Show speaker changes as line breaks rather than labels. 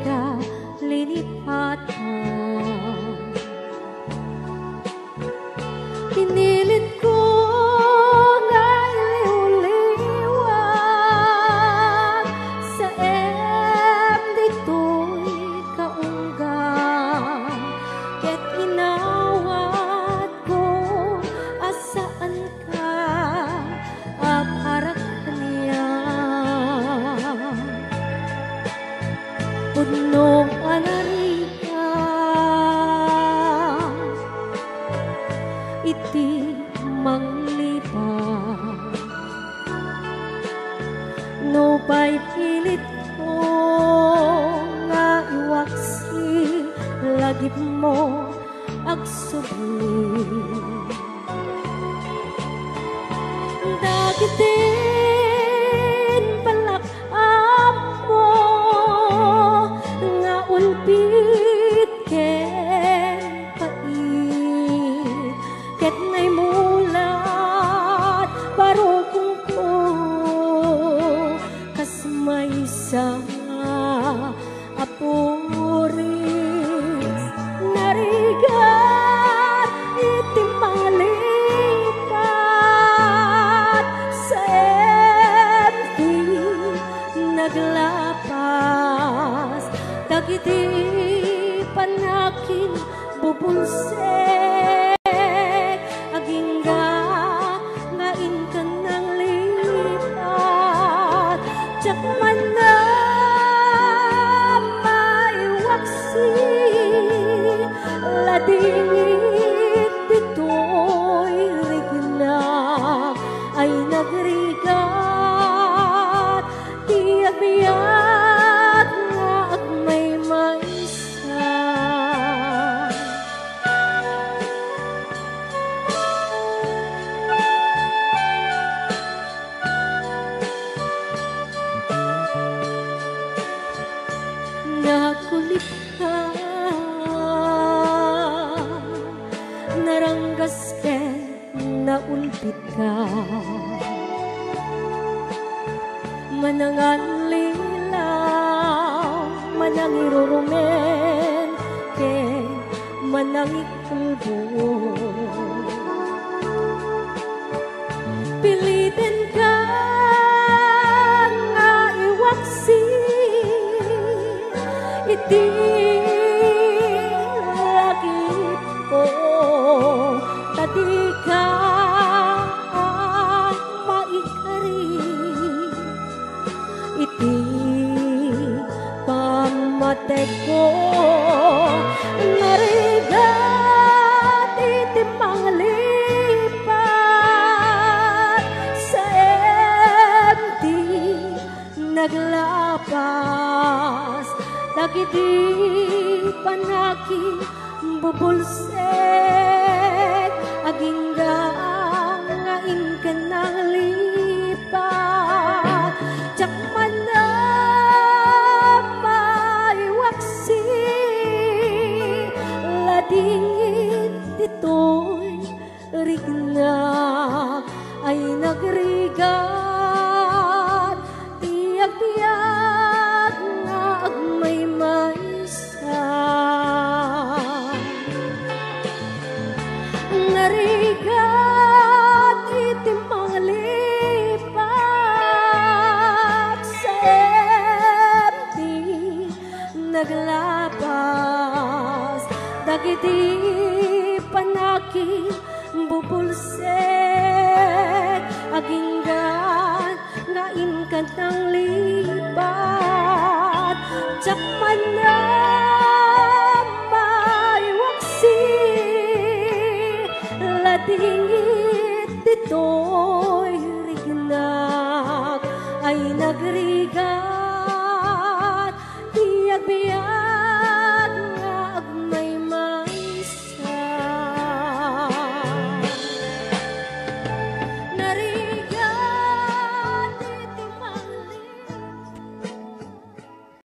ka linipatan. Pinilit ko nga iliw-liwag sa dito'y kaunggan, ket inawat ko asaan ka aparak niya. Unong anarika iti manglipat, no pa'y pilit ko nga iwaksi lagip mo agsubli. Dagitin palakam mo nga ulpit ken pait, ket nay mulat barukong ko kas maysa apuris narigat iti manglipat sa empty naglapas. Dagiti panakin bubulsek agingga ngain ka ng lipat, tsak man na maiwaksi ladingit dito'y rigna ay nagrigat tiyak-biyak nga agmay maysa. Nakulit ka naranggas ken naulpit ka, manangan lilaw manang irurumen ken manang ikulbo. Pilitin ka nga iwaksi iti lagip ko, tadi ka maikari iti pamatay ko. Narigat iti manglipat sa empty naglapas. Dagiti panaki bubulsek agingga ngain ka ng lipat, tsak man na maiwaksi ladingit dito'y rigna ay nagrigat tiyak-tiyak nga agmay maysa. Narigat iti manglipat sa empty naglapas. Dagiti panaki bubulsek aginggan ngain ka ng lipat, tsak man na maiwaksi ladingit dito'y rignak ay nagrigat tiyak-biyak